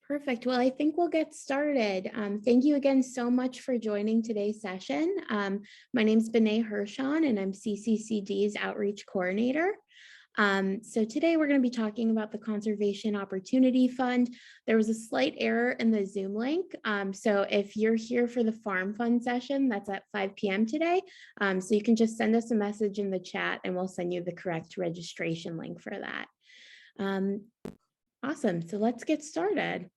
Perfect. Well, I think we'll get started. Thank you again so much for joining today's session. My name is Bené Hershon, and I'm CCCD's Outreach Coordinator. So today we're going to be talking about the Conservation Opportunity Fund. There was a slight error in the Zoom link. So if you're here for the Farm Fund session, that's at 5 p.m. today. So you can just send us a message in the chat and we'll send you the correct registration link for that. Awesome. So let's get started.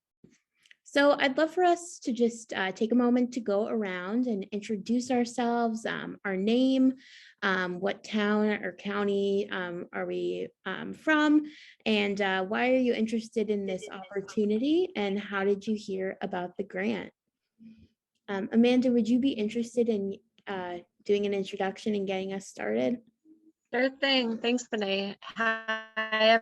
So I'd love for us to just take a moment to go around and introduce ourselves, our name, what town or county are we from, and why are you interested in this opportunity, and how did you hear about the grant? Amanda, would you be interested in doing an introduction and getting us started? Sure thing. Thanks, Bené. Hi,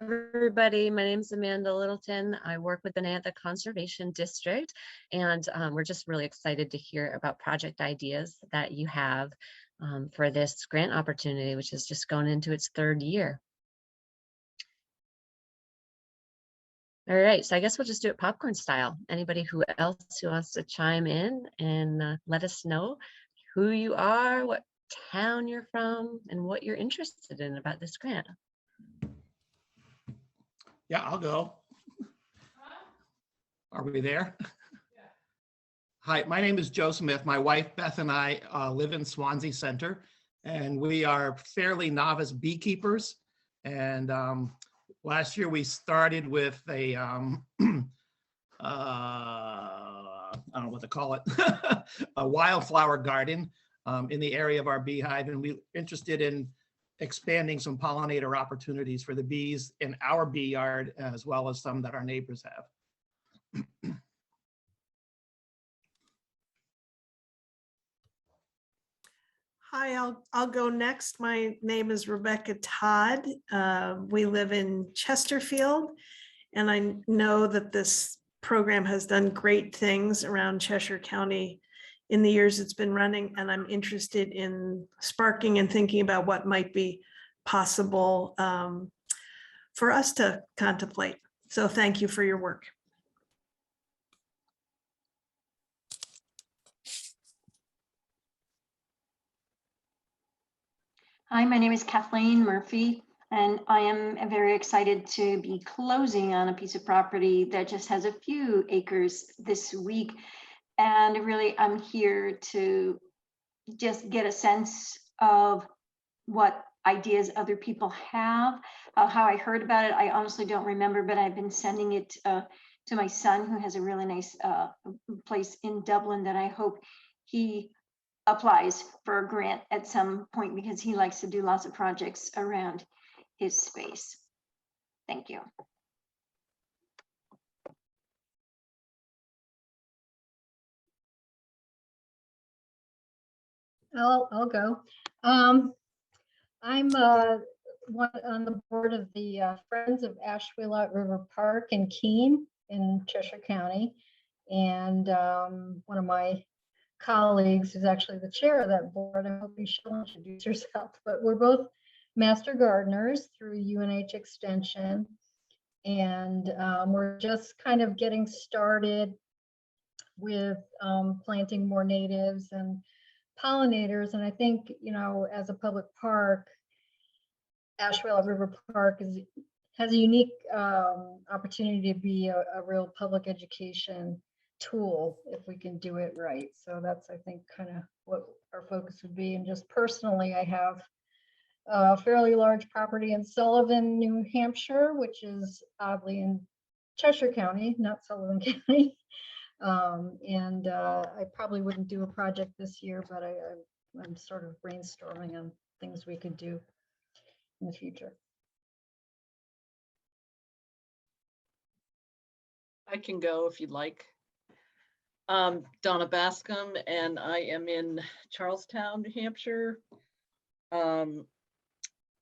everybody. My name is Amanda Littleton. I work with Bené at the Conservation District, and we're just really excited to hear about project ideas that you have for this grant opportunity, which has just gone into its third year. All right, so I guess we'll just do it popcorn style. Anybody who wants to chime in and let us know who you are, what town you're from, and what you're interested in about this grant. Yeah, I'll go. Are we there? Yeah. Hi, my name is Joe Smith. My wife Beth and I live in Swansea Center, and we are fairly novice beekeepers. And last year we started with a I don't know what to call it, a wildflower garden in the area of our beehive, and we're interested in expanding some pollinator opportunities for the bees in our bee yard, as well as some that our neighbors have. Hi, I'll go next. My name is Rebecca Todd. We live in Chesterfield, and I know that this program has done great things around Cheshire County in the years it's been running, and I'm interested in sparking and thinking about what might be possible for us to contemplate. So thank you for your work. Hi, my name is Kathleen Murphy, and I am very excited to be closing on a piece of property that just has a few acres this week. And really, I'm here to just get a sense of what ideas other people have. How I heard about it, I honestly don't remember, but I've been sending it to my son, who has a really nice place in Dublin that I hope he applies for a grant at some point, because he likes to do lots of projects around his space. Thank you. I'll go. I'm on the board of the Friends of Ashwilot River Park in Keene in Cheshire County. And one of my colleagues is actually the chair of that board. I'm hoping she'll introduce herself, but we're both master gardeners through UNH Extension. And we're just kind of getting started with planting more natives and pollinators. And I think, you know, as a public park, Ashwilot River Park has a unique opportunity to be a real public education tool if we can do it right. So that's, I think, kind of what our focus would be. And just personally, I have a fairly large property in Sullivan, New Hampshire, which is oddly in Cheshire County, not Sullivan County. I probably wouldn't do a project this year, but I'm sort of brainstorming on things we could do in the future. I can go if you'd like. Donna Bascom, and I am in Charlestown, New Hampshire.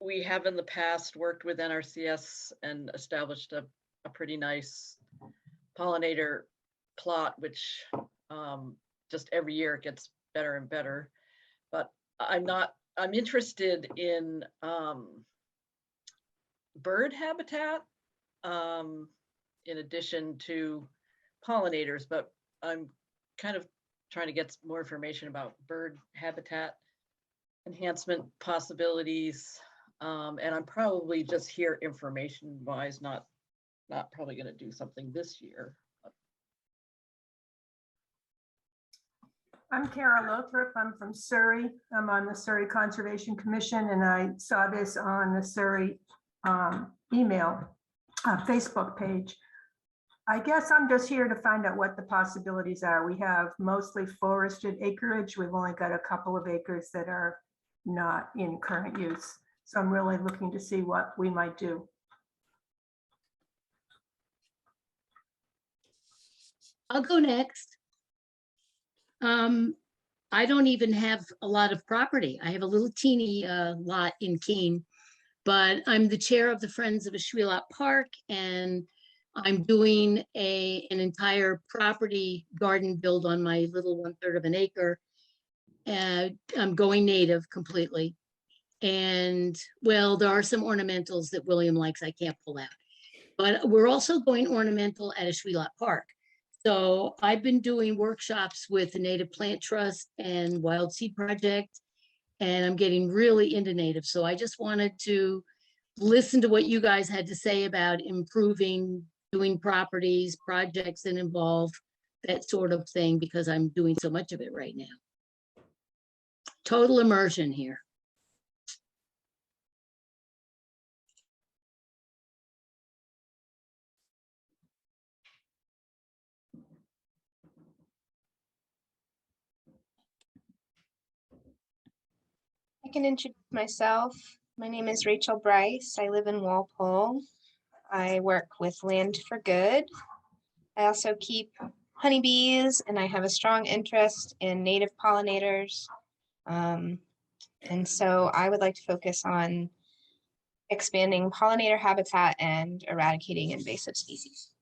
We have in the past worked with NRCS and established a pretty nice pollinator plot, which just every year it gets better and better. But I'm interested in bird habitat in addition to pollinators, but I'm kind of trying to get more information about bird habitat enhancement possibilities. And I'm probably just here information wise, not probably going to do something this year. I'm Kara Lothrop. I'm from Surrey. I'm on the Surrey Conservation Commission, and I saw this on the Surrey Facebook page. I guess I'm just here to find out what the possibilities are. We have mostly forested acreage. We've only got a couple of acres that are not in current use. So I'm really looking to see what we might do. I'll go next. I don't even have a lot of property. I have a little teeny lot in Keene, but I'm the chair of the Friends of Ashwelot Park, and I'm doing an entire property garden build on my little 1/3 of an acre. I'm going native completely. And well, there are some ornamentals that William likes I can't pull out, but we're also going ornamental at Ashwelot Park. So I've been doing workshops with the Native Plant Trust and Wild Seed Project, and I'm getting really into native. So I just wanted to listen to what you guys had to say about improving, doing properties, projects that involve that sort of thing, because I'm doing so much of it right now. Total immersion here. I can introduce myself. My name is Rachel Bryce. I live in Walpole. I work with Land for Good. I also keep honeybees, and I have a strong interest in native pollinators. And so I would like to focus on expanding pollinator habitat and eradicating invasive species.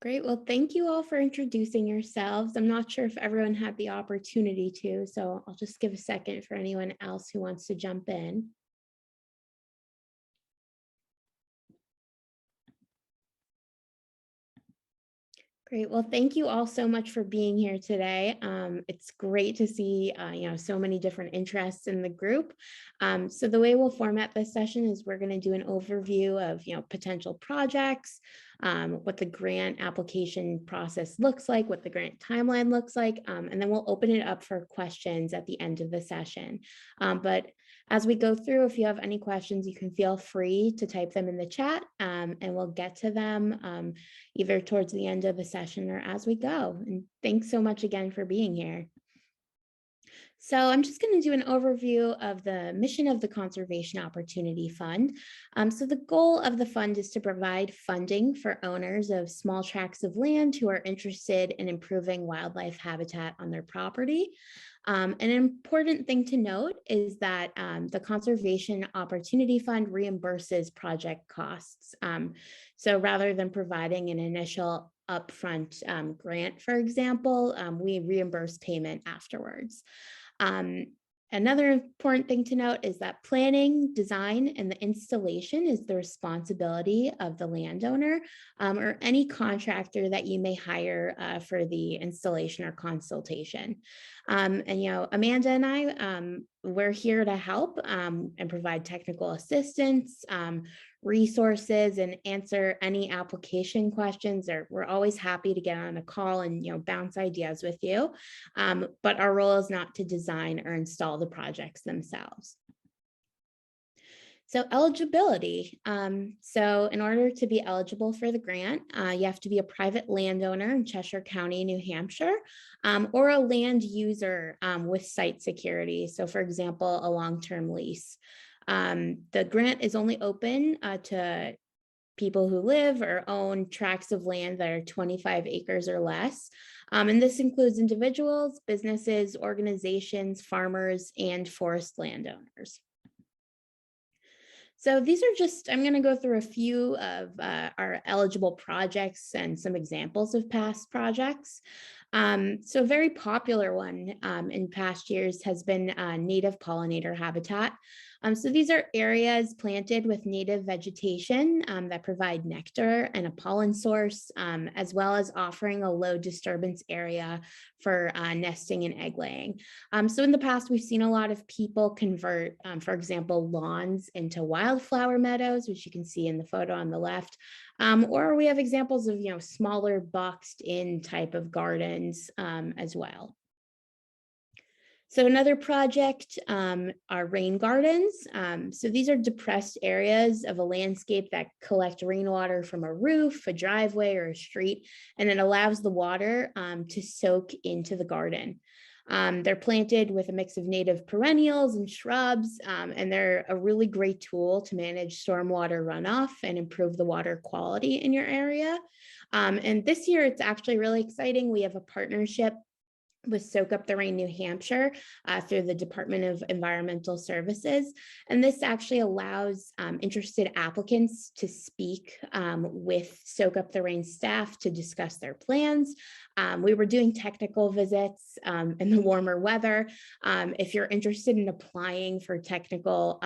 Great. Well, thank you all for introducing yourselves. I'm not sure if everyone had the opportunity to, so I'll just give a second for anyone else who wants to jump in. Great. Well, thank you all so much for being here today. It's great to see so many different interests in the group. So the way we'll format this session is we're going to do an overview of potential projects, what the grant application process looks like, what the grant timeline looks like, and then we'll open it up for questions at the end of the session. But as we go through, if you have any questions, you can feel free to type them in the chat, and we'll get to them either towards the end of the session or as we go. And thanks so much again for being here. So I'm just going to do an overview of the mission of the Conservation Opportunity Fund. So the goal of the fund is to provide funding for owners of small tracts of land who are interested in improving wildlife habitat on their property. An important thing to note is that the Conservation Opportunity Fund reimburses project costs. So rather than providing an initial upfront grant, for example, we reimburse payment afterwards. Another important thing to note is that planning, design, and the installation is the responsibility of the landowner or any contractor that you may hire for the installation or consultation. And Amanda and I, we're here to help and provide technical assistance, resources, and answer any application questions. Or we're always happy to get on a call and bounce ideas with you. But our role is not to design or install the projects themselves. So eligibility. So in order to be eligible for the grant, you have to be a private landowner in Cheshire County, New Hampshire, or a land user with site security. So for example, a long-term lease. The grant is only open to people who live or own tracts of land that are 25 acres or less. And this includes individuals, businesses, organizations, farmers, and forest landowners. So these are just, I'm going to go through a few of our eligible projects and some examples of past projects. So a very popular one in past years has been native pollinator habitat. So these are areas planted with native vegetation that provide nectar and a pollen source, as well as offering a low disturbance area for nesting and egg laying. So in the past, we've seen a lot of people convert, for example, lawns into wildflower meadows, which you can see in the photo on the left. Or we have examples of, smaller boxed in type of gardens as well. So another project are rain gardens. So these are depressed areas of a landscape that collect rainwater from a roof, a driveway, or a street, and it allows the water to soak into the garden. They're planted with a mix of native perennials and shrubs, and they're a really great tool to manage stormwater runoff and improve the water quality in your area. And this year, it's actually really exciting. We have a partnership with Soak Up the Rain, New Hampshire, through the Department of Environmental Services. And this actually allows interested applicants to speak with Soak Up the Rain staff to discuss their plans. We were doing technical visits in the warmer weather. If you're interested in applying for technical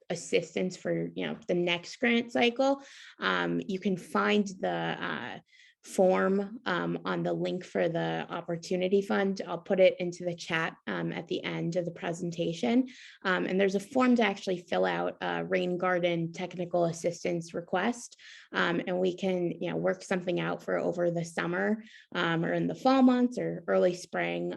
assistance for the next grant cycle, you can find the form on the link for the Opportunity Fund. I'll put it into the chat at the end of the presentation. And there's a form to actually fill out a rain garden technical assistance request. And we can work something out for over the summer or in the fall months or early spring.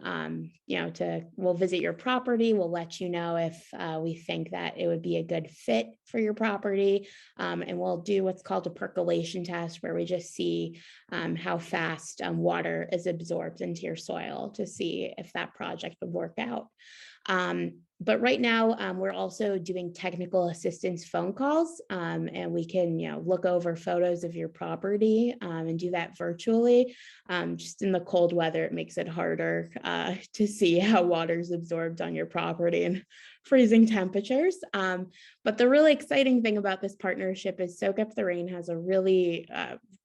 We'll visit your property. We'll let you know if we think that it would be a good fit for your property. And we'll do what's called a percolation test, where we just see how fast water is absorbed into your soil to see if that project would work out. But right now, we're also doing technical assistance phone calls, and we can look over photos of your property and do that virtually. Just in the cold weather, it makes it harder to see how water is absorbed on your property and freezing temperatures. But the really exciting thing about this partnership is Soak Up the Rain has a really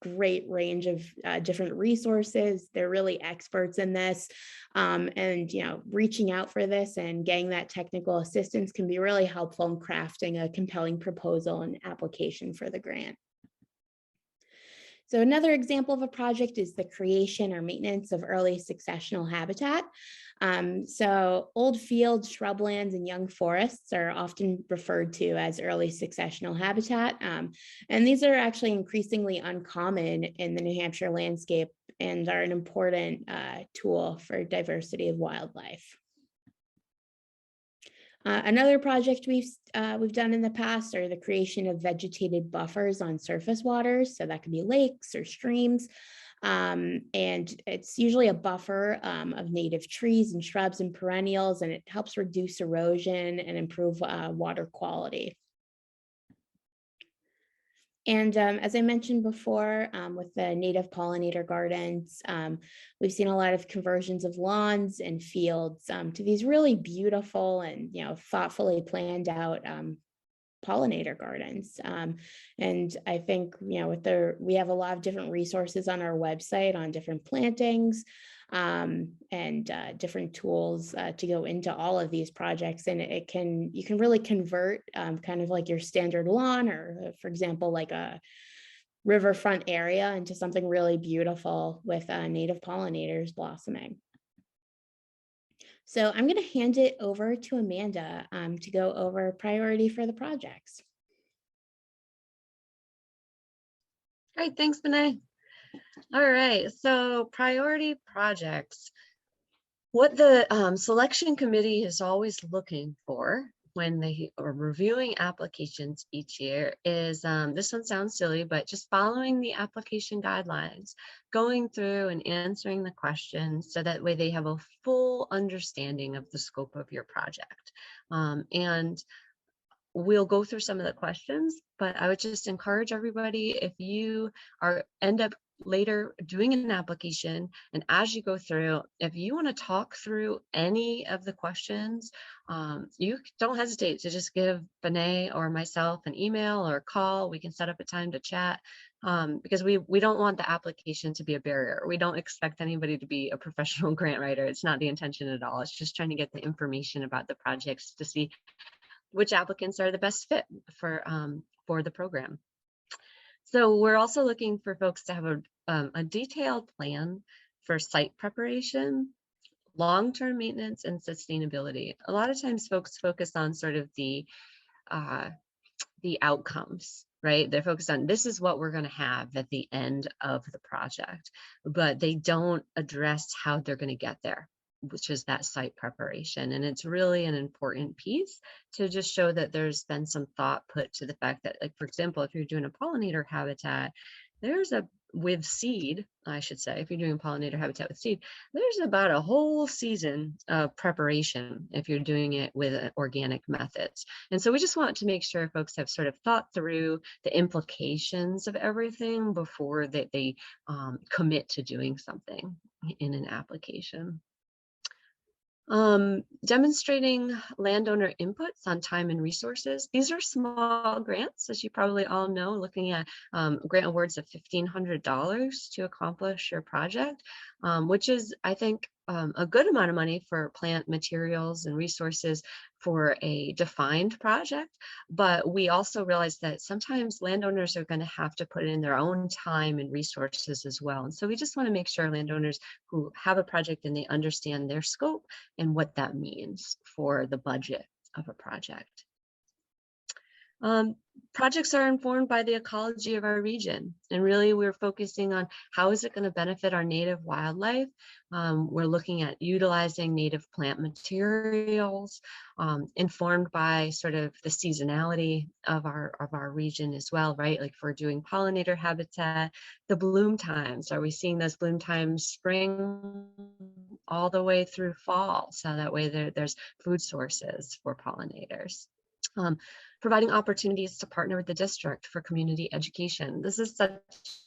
great range of different resources. They're really experts in this. And reaching out for this and getting that technical assistance can be really helpful in crafting a compelling proposal and application for the grant. So another example of a project is the creation or maintenance of early successional habitat. So old fields, shrublands, and young forests are often referred to as early successional habitat. And these are actually increasingly uncommon in the New Hampshire landscape and are an important tool for diversity of wildlife. Another project we've done in the past are the creation of vegetated buffers on surface waters. So that could be lakes or streams. And it's usually a buffer of native trees and shrubs and perennials, and it helps reduce erosion and improve water quality. And as I mentioned before, with the native pollinator gardens, we've seen a lot of conversions of lawns and fields to these really beautiful and thoughtfully planned out pollinator gardens. And I think we have a lot of different resources on our website on different plantings and different tools to go into all of these projects. And you can really convert kind of like your standard lawn, or for example, like a riverfront area, into something really beautiful with native pollinators blossoming. So I'm going to hand it over to Amanda to go over priority for the projects. Great, thanks, Benet. All right, so priority projects. What the selection committee is always looking for when they are reviewing applications each year is, this one sounds silly, but just following the application guidelines, going through and answering the questions so that way they have a full understanding of the scope of your project. And we'll go through some of the questions, but I would just encourage everybody, if you end up later doing an application, and as you go through, if you want to talk through any of the questions, you don't hesitate to just give Benet or myself an email or a call. We can set up a time to chat, because we don't want the application to be a barrier. We don't expect anybody to be a professional grant writer. It's not the intention at all. It's just trying to get the information about the projects to see which applicants are the best fit for the program. So we're also looking for folks to have a detailed plan for site preparation, long-term maintenance, and sustainability. A lot of times folks focus on sort of the outcomes, right? They're focused on, this is what we're going to have at the end of the project, but they don't address how they're going to get there, which is that site preparation. And it's really an important piece to just show that there's been some thought put to the fact that, like, for example, if you're doing a pollinator habitat, with seed, I should say, if you're doing pollinator habitat with seed, there's about a whole season of preparation if you're doing it with organic methods. And so we just want to make sure folks have sort of thought through the implications of everything before they commit to doing something in an application. Demonstrating landowner inputs on time and resources. These are small grants, as you probably all know, looking at grant awards of $1,500 to accomplish your project, which is, I think, a good amount of money for plant materials and resources for a defined project. But we also realize that sometimes landowners are going to have to put in their own time and resources as well. And so we just want to make sure landowners who have a project and they understand their scope and what that means for the budget of a project. Projects are informed by the ecology of our region, and really we're focusing on how is it going to benefit our native wildlife. We're looking at utilizing native plant materials, informed by sort of the seasonality of our region as well, right? Like if we're doing pollinator habitat, the bloom times, are we seeing those bloom times spring all the way through fall? So that way there's food sources for pollinators. Providing opportunities to partner with the district for community education. This is such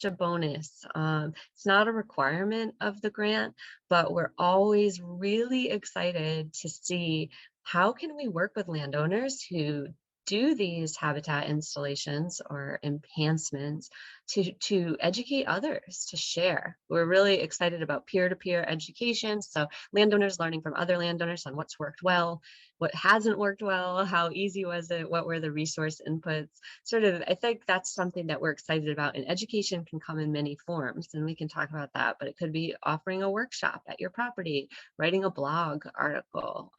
a bonus. It's not a requirement of the grant, but we're always really excited to see how can we work with landowners who do these habitat installations or enhancements to educate others, to share. We're really excited about peer-to-peer education. So landowners learning from other landowners on what's worked well, what hasn't worked well, how easy was it, what were the resource inputs. Sort of, I think that's something that we're excited about. And education can come in many forms, and we can talk about that, but it could be offering a workshop at your property, writing a blog article,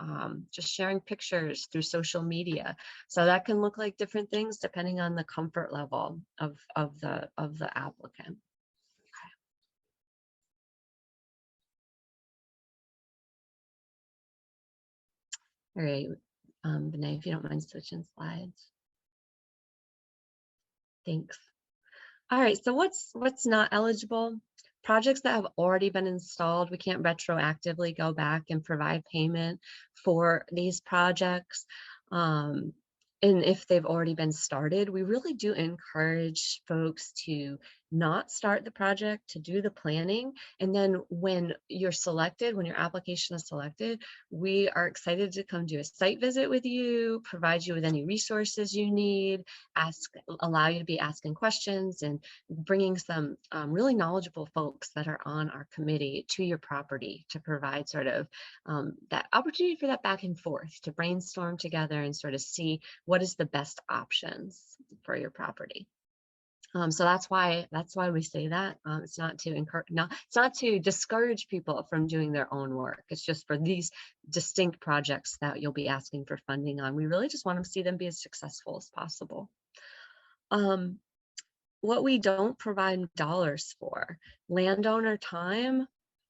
just sharing pictures through social media. So that can look like different things depending on the comfort level of the applicant. All right, Benet, if you don't mind switching slides. Thanks. All right, so what's not eligible? Projects that have already been installed, we can't retroactively go back and provide payment for these projects. And if they've already been started, we really do encourage folks to not start the project, to do the planning. And then when you're selected, when your application is selected, we are excited to come do a site visit with you, provide you with any resources you need, allow you to be asking questions, and bringing some really knowledgeable folks that are on our committee to your property to provide sort of that opportunity for that back and forth, to brainstorm together and sort of see what is the best options for your property. So that's why we say that. It's not to it's not to discourage people from doing their own work. It's just for these distinct projects that you'll be asking for funding on. We really just want to see them be as successful as possible. What we don't provide dollars for: landowner time,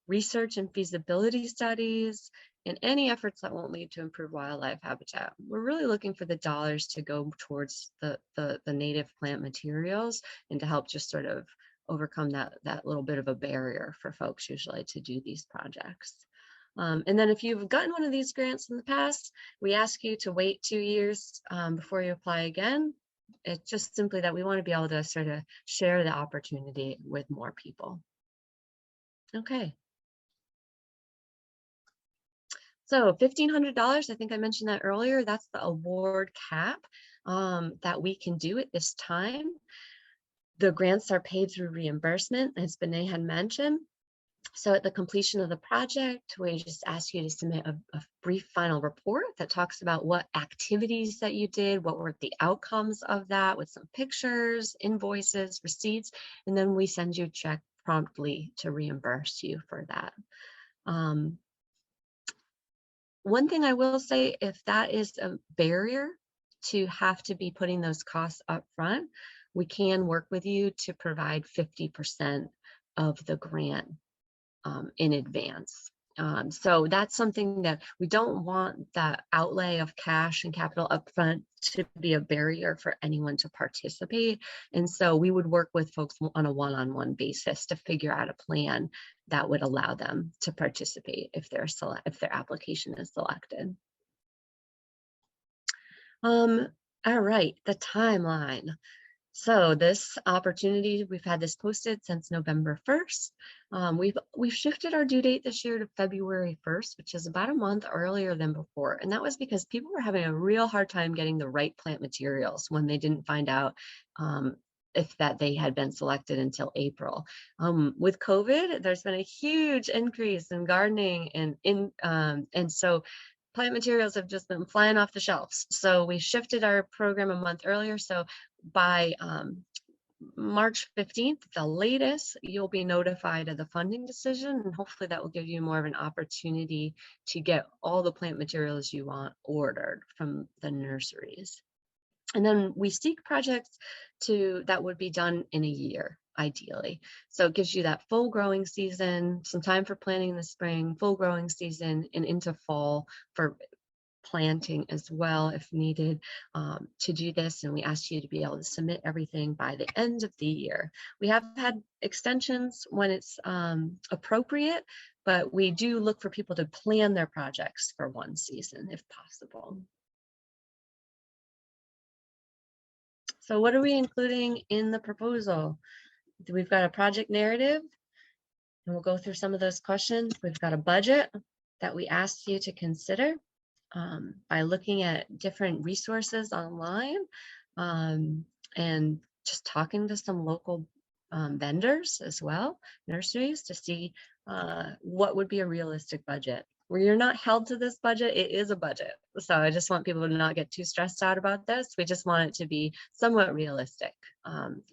research and feasibility studies, and any efforts that won't lead to improved wildlife habitat. We're really looking for the dollars to go towards the native plant materials and to help just sort of overcome that little bit of a barrier for folks usually to do these projects. And then if you've gotten one of these grants in the past, we ask you to wait 2 years before you apply again. It's just simply that we want to be able to sort of share the opportunity with more people. Okay. So $1,500, I think I mentioned that earlier, that's the award cap that we can do at this time. The grants are paid through reimbursement, as Benet had mentioned. So at the completion of the project, we just ask you to submit a brief final report that talks about what activities that you did, what were the outcomes of that, with some pictures, invoices, receipts, and then we send you a check promptly to reimburse you for that. One thing I will say, if that is a barrier to have to be putting those costs up front, we can work with you to provide 50% of the grant in advance. So that's something that we don't want, that outlay of cash and capital upfront to be a barrier for anyone to participate. And so we would work with folks on a one-on-one basis to figure out a plan that would allow them to participate if their application is selected. All right, the timeline. So this opportunity, we've had this posted since November 1st. We've shifted our due date this year to February 1st, which is about a month earlier than before. And that was because people were having a real hard time getting the right plant materials when they didn't find out if that they had been selected until April. With COVID, there's been a huge increase in gardening and so plant materials have just been flying off the shelves. So we shifted our program a month earlier. So by March 15th, the latest, you'll be notified of the funding decision, and hopefully that will give you more of an opportunity to get all the plant materials you want ordered from the nurseries. And then we seek projects that would be done in a year, ideally. So it gives you that full growing season, some time for planting in the spring, full growing season, and into fall for planting as well if needed to do this. And we ask you to be able to submit everything by the end of the year. We have had extensions when it's appropriate, but we do look for people to plan their projects for one season if possible. So what are we including in the proposal? We've got a project narrative, and we'll go through some of those questions. We've got a budget that we asked you to consider by looking at different resources online and just talking to some local vendors as well, nurseries, to see what would be a realistic budget. Where you're not held to this budget, it is a budget. So I just want people to not get too stressed out about this. We just want it to be somewhat realistic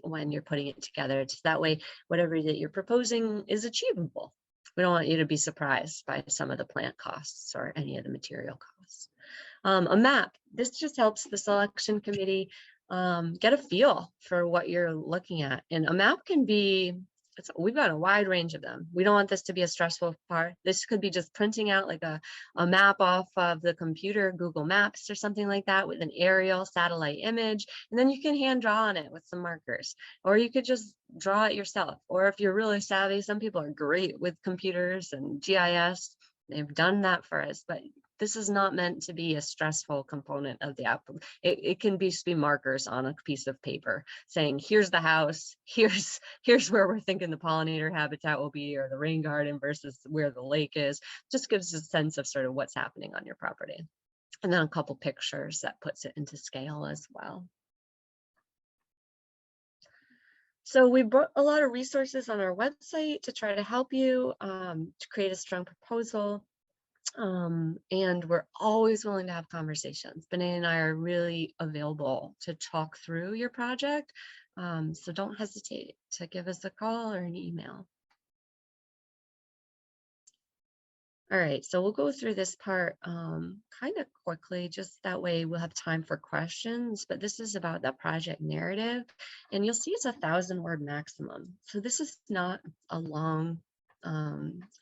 when you're putting it together. Just that way, whatever that you're proposing is achievable. We don't want you to be surprised by some of the plant costs or any of the material costs. A map, this just helps the selection committee get a feel for what you're looking at. And a map can be, we've got a wide range of them. We don't want this to be a stressful part. This could be just printing out like a map off of the computer, Google Maps or something like that, with an aerial satellite image. And then you can hand draw on it with some markers, or you could just draw it yourself. Or if you're really savvy, some people are great with computers and GIS. They've done that for us, but this is not meant to be a stressful component of the app. It can be markers on a piece of paper saying, here's the house, here's where we're thinking the pollinator habitat will be, or the rain garden versus where the lake is. Just gives a sense of sort of what's happening on your property. And then a couple pictures that puts it into scale as well. So we brought a lot of resources on our website to try to help you to create a strong proposal. And we're always willing to have conversations. Benet and I are really available to talk through your project. So don't hesitate to give us a call or an email. All right, so we'll go through this part kind of quickly, just that way we'll have time for questions. But this is about the project narrative, and you'll see it's 1,000-word maximum. So this is not a long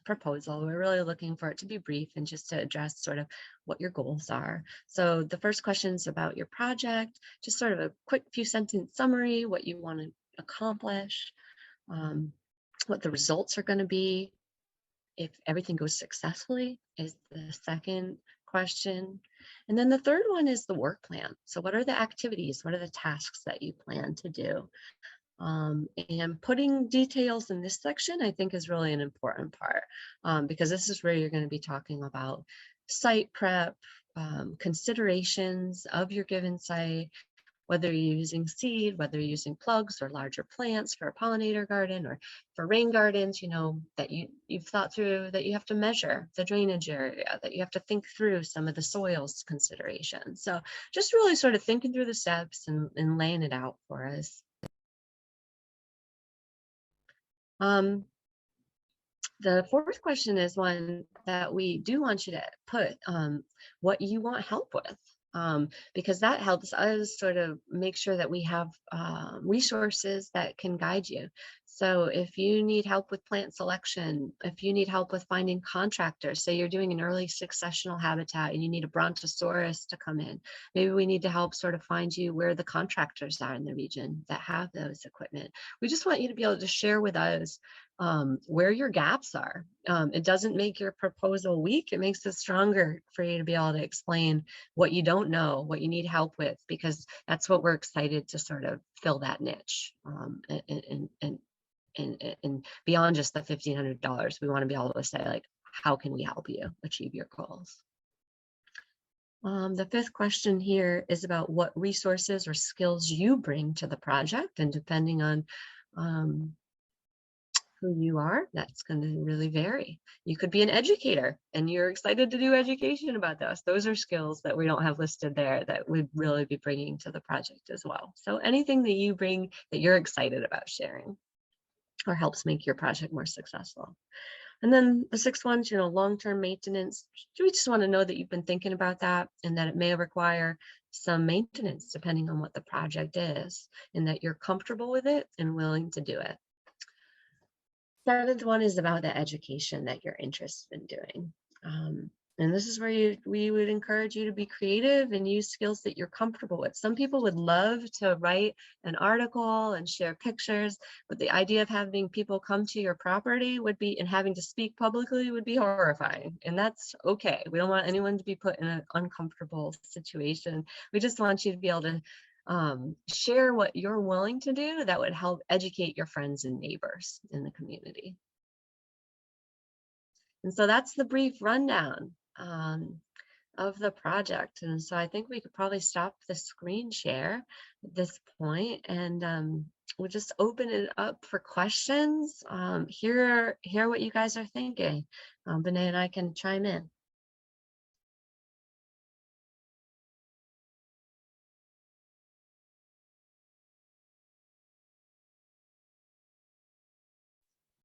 proposal. We're really looking for it to be brief and just to address sort of what your goals are. So the first question is about your project, just sort of a quick few sentence summary, what you want to accomplish, what the results are going to be if everything goes successfully is the second question. And then the third one is the work plan. So what are the activities? What are the tasks that you plan to do? And putting details in this section, I think, is really an important part, because this is where you're going to be talking about site prep, considerations of your given site, whether you're using seed, whether you're using plugs or larger plants for a pollinator garden or for rain gardens, you know, that you've thought through, that you have to measure the drainage area, that you have to think through some of the soils considerations. So just really sort of thinking through the steps and laying it out for us. The fourth question is one that we do want you to put what you want help with, because that helps us sort of make sure that we have resources that can guide you. So if you need help with plant selection, if you need help with finding contractors, say you're doing an early successional habitat and you need a brontosaurus to come in, maybe we need to help sort of find you where the contractors are in the region that have those equipment. We just want you to be able to share with us where your gaps are. It doesn't make your proposal weak, it makes it stronger for you to be able to explain what you don't know, what you need help with, because that's what we're excited to sort of fill that niche. And beyond just the $1,500, we want to be able to say, like, how can we help you achieve your goals? The fifth question here is about what resources or skills you bring to the project, and depending on who you are, that's going to really vary. You could be an educator and you're excited to do education about this. Those are skills that we don't have listed there that we'd really be bringing to the project as well. So anything that you bring that you're excited about sharing or helps make your project more successful. And then the sixth one, you know, long-term maintenance. We just want to know that you've been thinking about that and that it may require some maintenance depending on what the project is, and that you're comfortable with it and willing to do it. Seventh one is about the education that you're interested in doing. And this is where we would encourage you to be creative and use skills that you're comfortable with. Some people would love to write an article and share pictures, but the idea of having people come to your property would be, and having to speak publicly would be horrifying. And that's okay. We don't want anyone to be put in an uncomfortable situation. We just want you to be able to share what you're willing to do that would help educate your friends and neighbors in the community. And so that's the brief rundown of the project. And so I think we could probably stop the screen share at this point, and we'll just open it up for questions. Hear what you guys are thinking. Benet and I can chime in.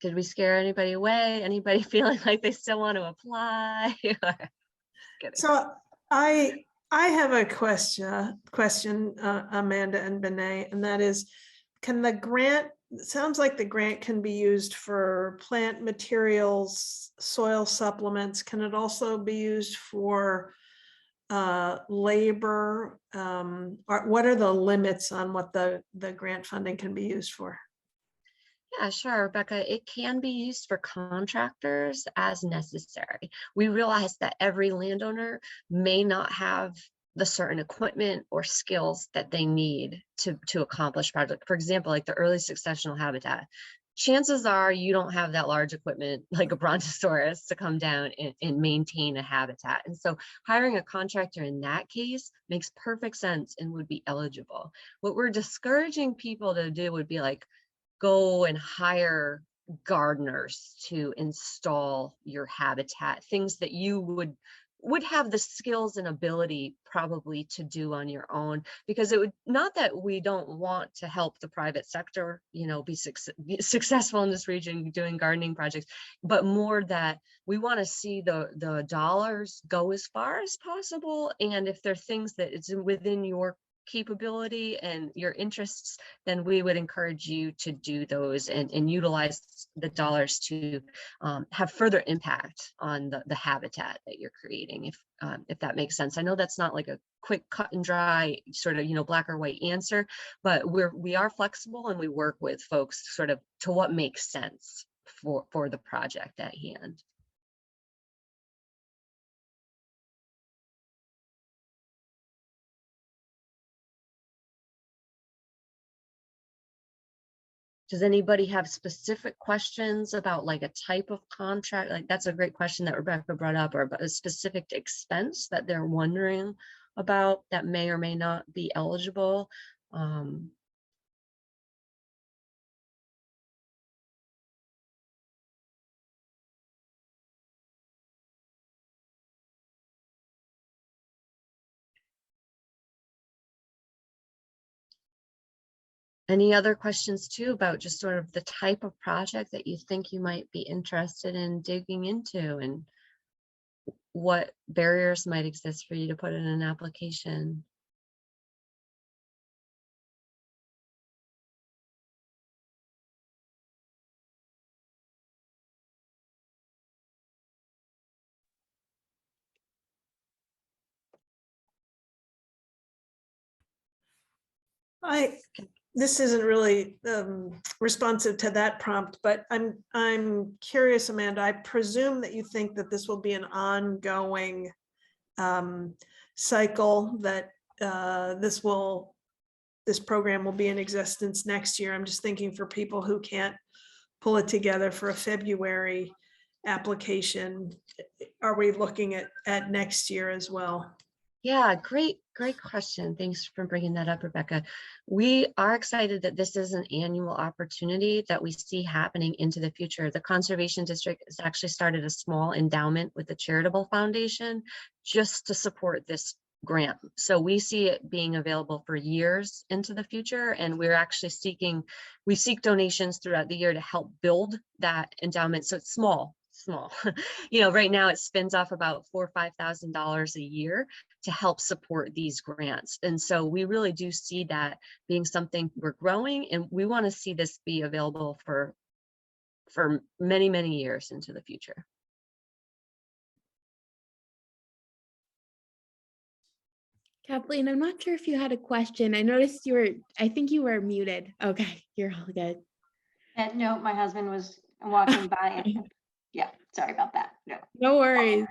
Did we scare anybody away? Anybody feeling like they still want to apply? So I have a question, Amanda and Benet, and that is, can the grant, it sounds like the grant can be used for plant materials, soil supplements. Can it also be used for labor? What are the limits on what the grant funding can be used for? Yeah, sure, Rebecca. It can be used for contractors as necessary. We realize that every landowner may not have the certain equipment or skills that they need to accomplish project. For example, like the early successional habitat. Chances are you don't have that large equipment like a brontosaurus to come down and maintain a habitat. And so hiring a contractor in that case makes perfect sense and would be eligible. What we're discouraging people to do would be like, go and hire gardeners to install your habitat, things that you would have the skills and ability probably to do on your own, because it would, not that we don't want to help the private sector, you know, be successful in this region doing gardening projects, but more that we want to see the dollars go as far as possible. And if there are things that it's within your capability and your interests, then we would encourage you to do those and utilize the dollars to have further impact on the habitat that you're creating, if that makes sense. I know that's not like a quick cut and dry sort of, you know, black or white answer, but we are flexible and we work with folks sort of to what makes sense for the project at hand. Does anybody have specific questions about like a type of contract? Like that's a great question that Rebecca brought up, or about a specific expense that they're wondering about that may or may not be eligible. Any other questions too about just sort of the type of project that you think you might be interested in digging into, and what barriers might exist for you to put in an application? This isn't really responsive to that prompt, but I'm curious, Amanda. I presume that you think that this will be an ongoing cycle, that this program will be in existence next year. I'm just thinking for people who can't pull it together for a February application, are we looking at next year as well? Yeah, great question. Thanks for bringing that up, Rebecca. We are excited that this is an annual opportunity that we see happening into the future. The Conservation District has actually started a small endowment with the charitable foundation just to support this grant. So we see it being available for years into the future, and we're actually we seek donations throughout the year to help build that endowment. So it's small. You know, right now it spins off about $4,000 or $5,000 a year to help support these grants. And so we really do see that being something we're growing, and we want to see this be available for many, many years into the future. Kathleen, I'm not sure if you had a question. I noticed I think you were muted. Okay, you're all good. No, my husband was walking by. Yeah, sorry about that. No worries.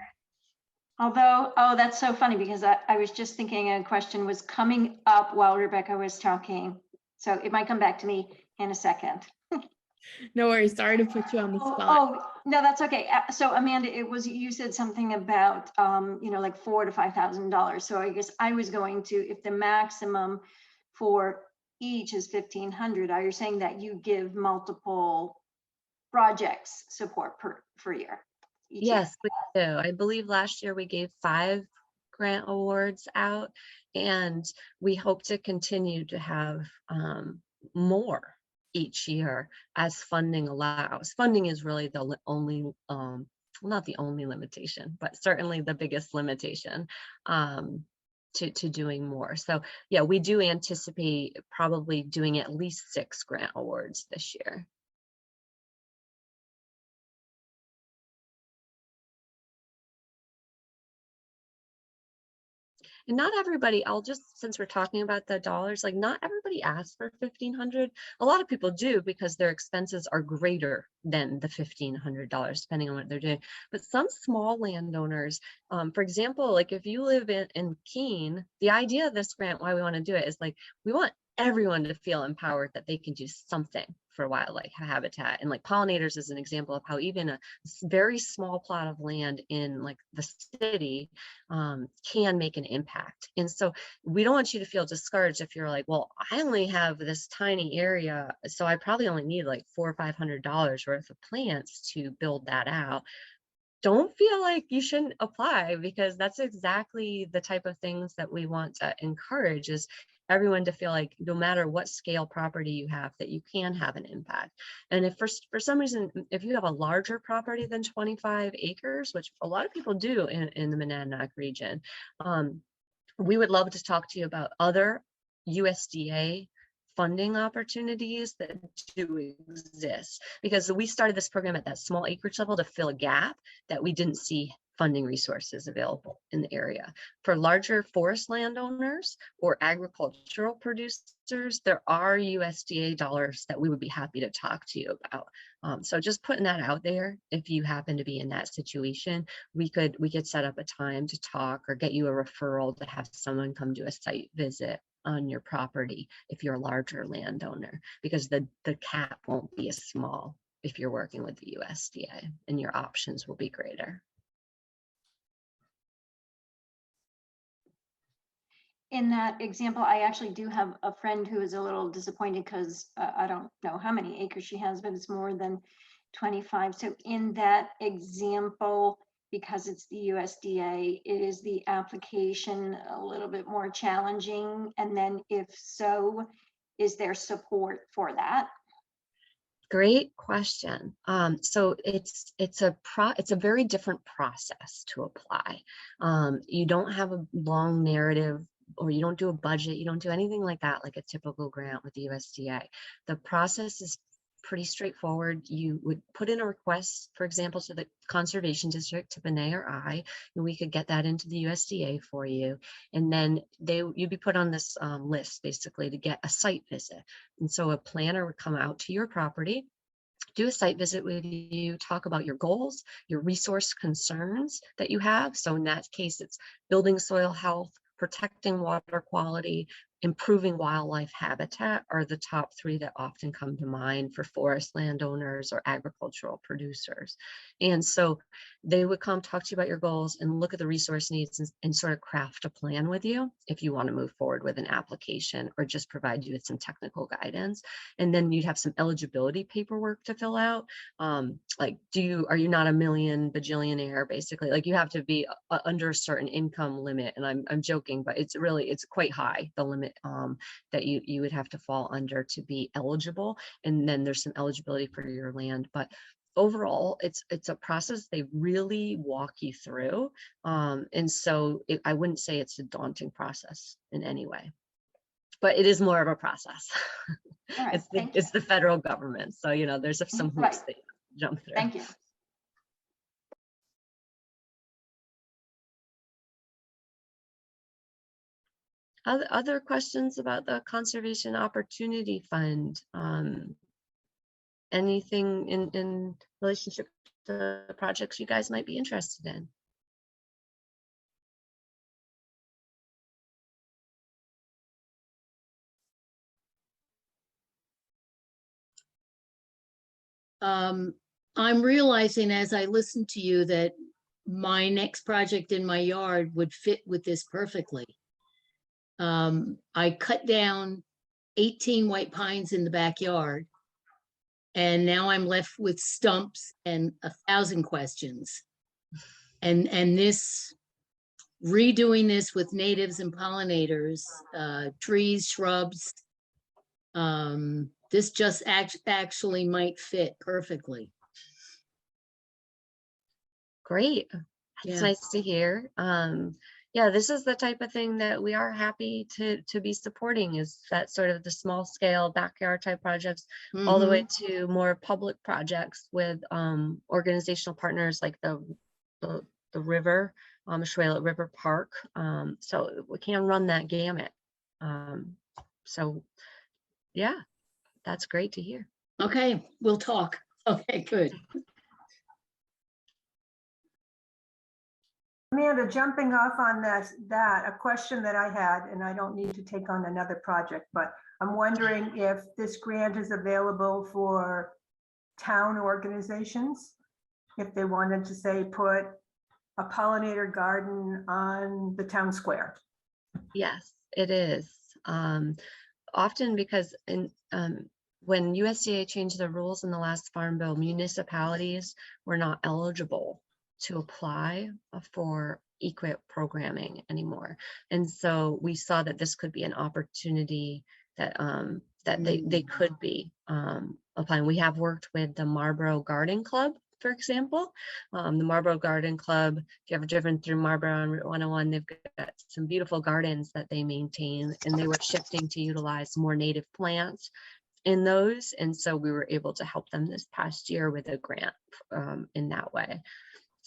Although, oh, that's so funny, because I was just thinking a question was coming up while Rebecca was talking. So it might come back to me in a second. No worries. Sorry to put you on the spot. Oh, no, that's okay. So Amanda, you said something about, like $4,000 to $5,000. So I guess I was going to, if the maximum for each is 1,500, are you saying that you give multiple projects support per year? Yes, we do. I believe last year we gave 5 grant awards out, and we hope to continue to have more each year as funding allows. Funding is really the only, not the only limitation, but certainly the biggest limitation to doing more. So yeah, we do anticipate probably doing at least 6 grant awards this year. And not everybody, since we're talking about the dollars, like not everybody asks for 1,500. A lot of people do because their expenses are greater than the $1,500, depending on what they're doing. But some small landowners, for example, like if you live in Keene, the idea of this grant, why we want to do it is like, we want everyone to feel empowered that they can do something for wildlife habitat. And like pollinators is an example of how even a very small plot of land in like the city can make an impact. And so we don't want you to feel discouraged if you're like, well, I only have this tiny area, so I probably only need like $400 or $500 worth of plants to build that out. Don't feel like you shouldn't apply, because that's exactly the type of things that we want to encourage, is everyone to feel like no matter what scale property you have, that you can have an impact. And if for some reason, if you have a larger property than 25 acres, which a lot of people do in the Monadnock region, we would love to talk to you about other USDA funding opportunities that do exist, because we started this program at that small acreage level to fill a gap that we didn't see funding resources available in the area. For larger forest landowners or agricultural producers, there are USDA dollars that we would be happy to talk to you about. So just putting that out there, if you happen to be in that situation, we could set up a time to talk or get you a referral to have someone come do a site visit on your property if you're a larger landowner, because the cap won't be as small if you're working with the USDA, and your options will be greater. In that example, I actually do have a friend who is a little disappointed because I don't know how many acres she has, but it's more than 25. So in that example, because it's the USDA, is the application a little bit more challenging? And then if so, is there support for that? Great question. So it's a very different process to apply. You don't have a long narrative, or you don't do a budget, you don't do anything like that, like a typical grant with the USDA. The process is pretty straightforward. You would put in a request, for example, to the conservation district, to Benet or I, and we could get that into the USDA for you. And then you'd be put on this list basically to get a site visit. And so a planner would come out to your property, do a site visit with you, talk about your goals, your resource concerns that you have. So in that case, it's building soil health, protecting water quality, improving wildlife habitat are the top three that often come to mind for forest landowners or agricultural producers. And so they would come talk to you about your goals and look at the resource needs and sort of craft a plan with you if you want to move forward with an application, or just provide you with some technical guidance. And then you'd have some eligibility paperwork to fill out. Like, are you not a million bajillionaire, basically? Like, you have to be under a certain income limit. And I'm joking, but it's quite high, the limit that you would have to fall under to be eligible. And then there's some eligibility for your land. But overall, it's a process they really walk you through. And so I wouldn't say it's a daunting process in any way, but it is more of a process. All right, It's the federal government. So, there's some hoops that you jump through. Thank you. Other questions about the Conservation Opportunity Fund? Anything in relationship to the projects you guys might be interested in? I'm realizing as I listen to you that my next project in my yard would fit with this perfectly. I cut down 18 white pines in the backyard, and now I'm left with stumps and 1,000 questions. And this, redoing this with natives and pollinators, trees, shrubs, this just actually might fit perfectly. Great. That's nice to hear. Yeah, this is the type of thing that we are happy to be supporting, is that sort of the small scale backyard type projects, all the way to more public projects with organizational partners like the river, Ashwellet River Park. So we can run that gamut. So yeah, that's great to hear. Okay, we'll talk. Okay, good. Amanda, jumping off on that, a question that I had, and I don't need to take on another project, but I'm wondering if this grant is available for town organizations, if they wanted to, say, put a pollinator garden on the town square. Yes, it is. Often because when USDA changed the rules in the last Farm Bill, municipalities were not eligible to apply for EQIP programming anymore. And so we saw that this could be an opportunity that they could be applying. We have worked with the Marlborough Garden Club, for example. The Marlborough Garden Club, if you ever driven through Marlborough on Route 101, they've got some beautiful gardens that they maintain, and they were shifting to utilize more native plants in those. And so we were able to help them this past year with a grant in that way.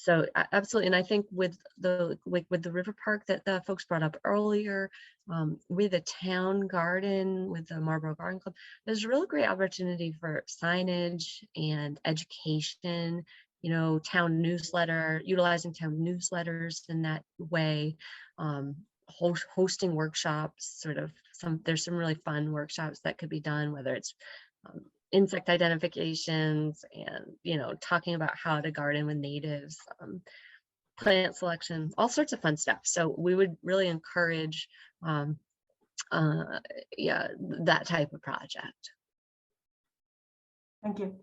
So absolutely. And I think with the river park that the folks brought up earlier, with a town garden, with the Marlborough Garden Club, there's a really great opportunity for signage and education, town newsletter, utilizing town newsletters in that way. hosting workshops, there's some really fun workshops that could be done, whether it's insect identifications and, talking about how to garden with natives, plant selection, all sorts of fun stuff. So we would really encourage, that type of project. Thank you.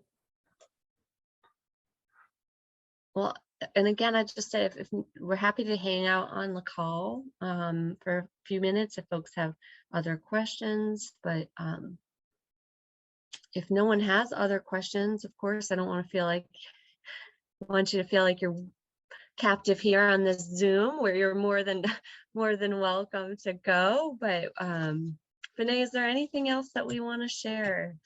Well, and again, I just say if we're happy to hang out on the call for a few minutes if folks have other questions, but if no one has other questions, of course, I don't want you to feel like you're captive here on this Zoom where you're more than welcome to go. But Bené, is there anything else that we want to share?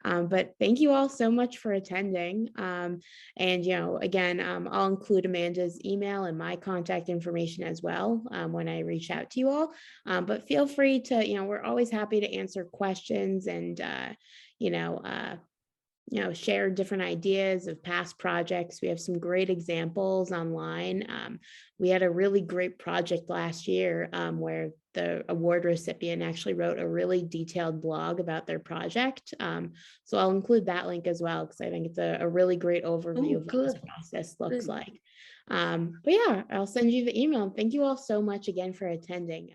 But thank you all so much for attending. And, again, I'll include Amanda's email and my contact information as well when I reach out to you all. But feel free to, we're always happy to answer questions and, share different ideas of past projects. We have some great examples online. We had a really great project last year where the award recipient actually wrote a really detailed blog about their project. So I'll include that link as well, because I think it's a really great overview of what this process looks like. But yeah, I'll send you the email. Thank you all so much again for attending.